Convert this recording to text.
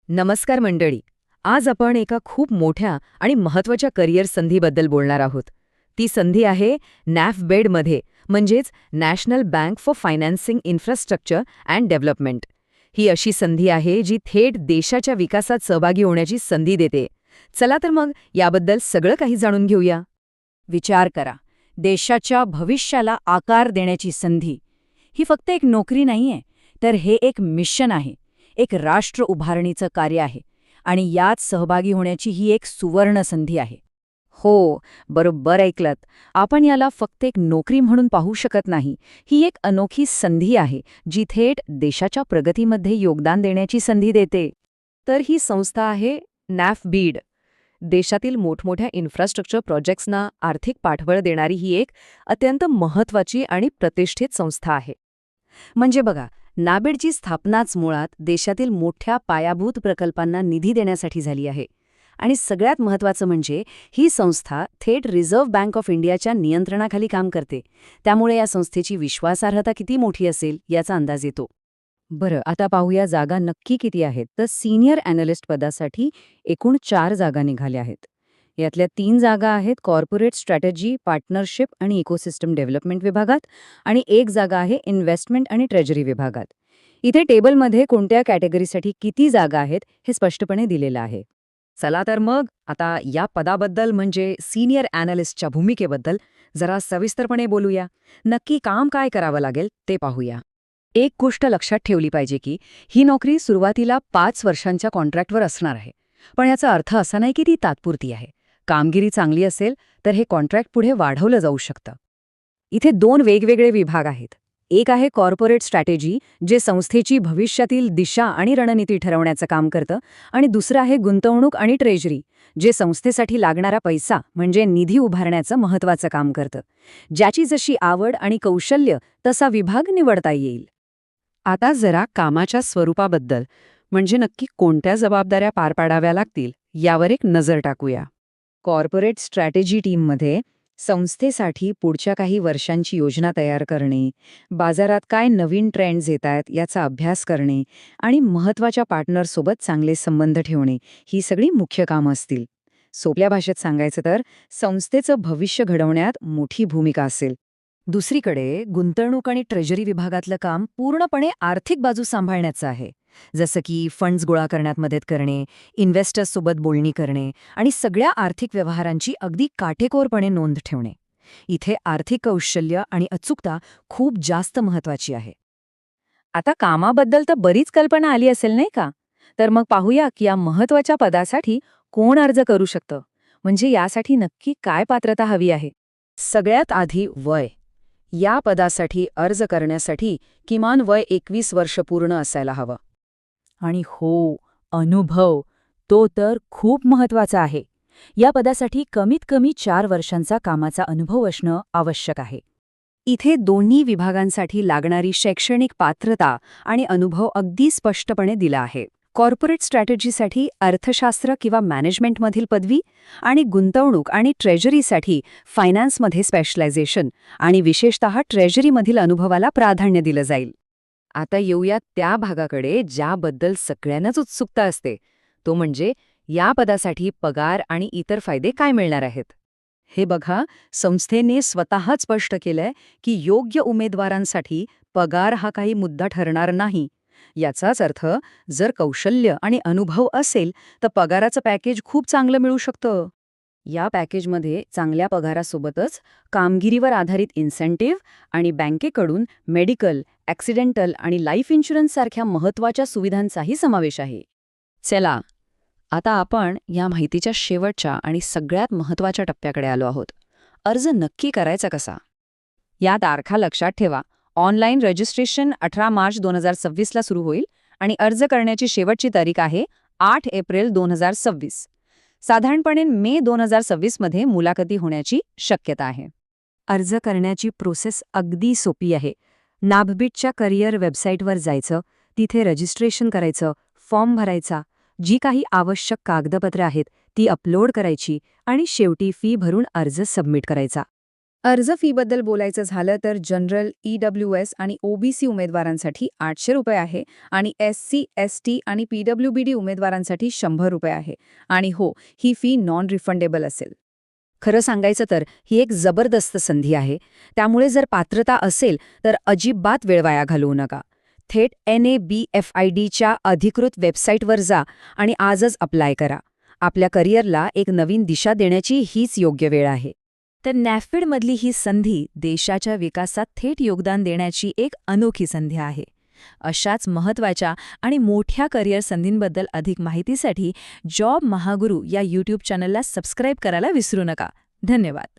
नमस्कार मंडळी. आज आपण एका खूप मोठ्या आणि महत्त्वाच्या करिअर संधीबद्दल बोलणार आहोत. ती संधी आहे नॅफबेडमध्ये, म्हणजेच national bank for financing infrastructure and development. ही अशी संधी आहे जी थेट देशाच्या विकासात सहभागी होण्याची संधी देते. चला तर मग याबद्दल सगळं काही जाणून घेऊया. विचार करा, देशाच्या भविष्याला आकार देण्याची संधी. ही फक्त एक नोकरी नाहीये, तर हे एक मिशन आहे, एक राष्ट्र उभारणीचं कार्य आहे आणि यात सहभागी होण्याची ही एक सुवर्ण संधी आहे. हो, बरोबर ऐकलत. आपण याला फक्त एक नोकरी म्हणून पाहू शकत नाही. ही एक अनोखी संधी आहे जी थेट देशाच्या प्रगतीमध्ये योगदान देण्याची संधी देते. तर ही संस्था आहे नॅफबीड. देशातील मोठमोठ्या इन्फ्रास्ट्रक्चर प्रोजेक्ट्सना आर्थिक पाठबळ देणारी ही एक अत्यंत महत्त्वाची आणि प्रतिष्ठित संस्था आहे. म्हणजे बघा, नाबेडची स्थापनाच मुळात देशातील मोठ्या पायाभूत प्रकल्पांना निधी देण्यासाठी झाली आहे. आणि सगळ्यात महत्त्वाचं म्हणजे ही संस्था थेट रिझर्व्ह बँक ऑफ इंडियाच्या नियंत्रणाखाली काम करते. त्यामुळे या संस्थेची विश्वासार्हता किती मोठी असेल याचा अंदाज येतो. बरं, आता पाहूया जागा नक्की किती आहेत. तर सिनियर अॅनलिस्ट पदासाठी एकूण 4 जागा निघाल्या आहेत. यातल्या 3 जागा आहेत कॉर्पोरेट स्ट्रॅटेजी, पार्टनरशिप आणि इकोसिस्टम डेव्हलपमेंट विभागात आणि 1 जागा आहे इन्व्हेस्टमेंट आणि ट्रेजरी विभागात. इथे टेबलमध्ये कोणत्या कॅटेगरीसाठी किती जागा आहेत हे स्पष्टपणे दिलेलं आहे. चला तर मग आता या पदाबद्दल म्हणजे सिनियर अॅनलिस्टच्या भूमिकेबद्दल जरा सविस्तरपणे बोलूया. नक्की काम काय करावं लागेल ते पाहूया. एक गोष्ट लक्षात ठेवली पाहिजे की ही नोकरी सुरुवातीला 5 वर्षांच्या कॉन्ट्रॅक्टवर असणार आहे. पण याचा अर्थ असा नाही की ती तात्पुरती आहे. कामगिरी चांगली असेल तर हे कॉन्ट्रॅक्ट पुढे वाढवलं जाऊ शकतं. इथे 2 वेगवेगळे विभाग आहेत. एक आहे कॉर्पोरेट स्ट्रॅटेजी, जे संस्थेची भविष्यातील दिशा आणि रणनीती ठरवण्याचं काम करतं, आणि दुसरं आहे गुंतवणूक आणि ट्रेजरी, जे संस्थेसाठी लागणारा पैसा म्हणजे निधी उभारण्याचं महत्त्वाचं काम करतं. ज्याची जशी आवड आणि कौशल्य तसा विभाग निवडता येईल. आता जरा कामाच्या स्वरूपाबद्दल, म्हणजे नक्की कोणत्या जबाबदाऱ्या पार पाडाव्या लागतील यावर एक नजर टाकूया. कॉर्पोरेट स्ट्रॅटेजी टीममध्ये संस्थेसाठी पुढच्या काही वर्षांची योजना तयार करणे, बाजारात काय नवीन ट्रेंड्स येत आहेत याचा अभ्यास करणे आणि महत्त्वाच्या पार्टनरसोबत चांगले संबंध ठेवणे ही सगळी मुख्य कामं असतील. सोप्या भाषेत सांगायचं तर संस्थेचं भविष्य घडवण्यात मोठी भूमिका असेल. दुसरीकडे गुंतवणूक आणि ट्रेजरी विभागातलं काम पूर्णपणे आर्थिक बाजू सांभाळण्याचं आहे. जसं की फंड्स गोळा करण्यात मदत करणे, इन्व्हेस्टर्ससोबत बोलणी करणे आणि सगळ्या आर्थिक व्यवहारांची अगदी काटेकोरपणे नोंद ठेवणे. इथे आर्थिक कौशल्य आणि अचूकता खूप जास्त महत्त्वाची आहे. आता कामाबद्दल तर बरीच कल्पना आली असेल नाही का? तर मग पाहूया की या महत्त्वाच्या पदासाठी कोण अर्ज करू शकतं, म्हणजे यासाठी नक्की काय पात्रता हवी आहे. सगळ्यात आधी वय. या पदासाठी अर्ज करण्यासाठी किमान वय 21 वर्ष पूर्ण असायला हवं. आणि हो, अनुभव, तो तर खूप महत्त्वाचा आहे. या पदासाठी कमीत कमी 4 वर्षांचा कामाचा अनुभव असणं आवश्यक आहे. इथे दोन्ही विभागांसाठी लागणारी शैक्षणिक पात्रता आणि अनुभव अगदी स्पष्टपणे दिला आहे. कॉर्पोरेट स्ट्रॅटेजीसाठी अर्थशास्त्र किंवा मॅनेजमेंटमधील पदवी आणि गुंतवणूक आणि ट्रेजरीसाठी फायनान्समध्ये स्पेशलायझेशन आणि विशेषतः ट्रेजरीमधील अनुभवाला प्राधान्य दिलं जाईल. आता येऊया त्या भागाकडे ज्याबद्दल सगळ्यांनाच उत्सुकता असते, तो म्हणजे या पदासाठी पगार आणि इतर फायदे काय मिळणार आहेत. हे बघा, संस्थेने स्वतःच स्पष्ट केलंय की योग्य उमेदवारांसाठी पगार हा काही मुद्दा ठरणार नाही. याचाच अर्थ जर कौशल्य आणि अनुभव असेल तर पगाराचं पॅकेज खूप चांगलं मिळू शकतं. या पॅकेजमध्ये चांगल्या पगारासोबतच कामगिरीवर आधारित इन्सेंटिव्ह आणि बँकेकडून मेडिकल, ॲक्सिडेंटल आणि लाईफ इन्शुरन्स सारख्या महत्त्वाच्या सुविधांचाही समावेश आहे. चला, आता आपण या माहितीच्या शेवटच्या आणि सगळ्यात महत्त्वाच्या टप्प्याकडे आलो आहोत. अर्ज नक्की करायचा कसा? या तारखा लक्षात ठेवा. ऑनलाईन रजिस्ट्रेशन 18 मार्च 2026 ला सुरू होईल आणि अर्ज करण्याची शेवटची तारीख आहे 8 एप्रिल 2026. साधारणपणे मे 2026 मध्ये मुलाखती होण्याची शक्यता आहे. अर्ज करण्याची प्रोसेस अगदी सोपी आहे. नाफबीडच्या करिअर वेबसाईटवर जायचं, तिथे रजिस्ट्रेशन करायचं, फॉर्म भरायचा, जी काही आवश्यक कागदपत्रं आहेत ती अपलोड करायची आणि शेवटी फी भरून अर्ज सबमिट करायचा. अर्ज फीबद्दल बोलायचं झालं तर जनरल, EWS आणि OBC उमेदवारांसाठी ₹800 आहे आणि SC, ST आणि PWBD उमेदवारांसाठी ₹100 आहे. आणि हो, ही फी नॉन रिफंडेबल असेल. खरं सांगायचं तर ही एक जबरदस्त संधी आहे. त्यामुळे जर पात्रता असेल तर अजिबात वेळ वाया घालवू नका. थेट NABFIDच्या अधिकृत वेबसाईटवर जा आणि आजच अप्लाय करा. आपल्या करिअरला एक नवीन दिशा देण्याची हीच योग्य वेळ आहे. तर नॅफेडमधली ही संधी देशाच्या विकासात थेट योगदान देण्याची एक अनोखी संधी आहे. अशाच महत्त्वाच्या आणि मोठ्या करिअर संधींबद्दल अधिक माहितीसाठी जॉब महागुरू या यूट्यूब चॅनलला सबस्क्राईब करायला विसरू नका. धन्यवाद.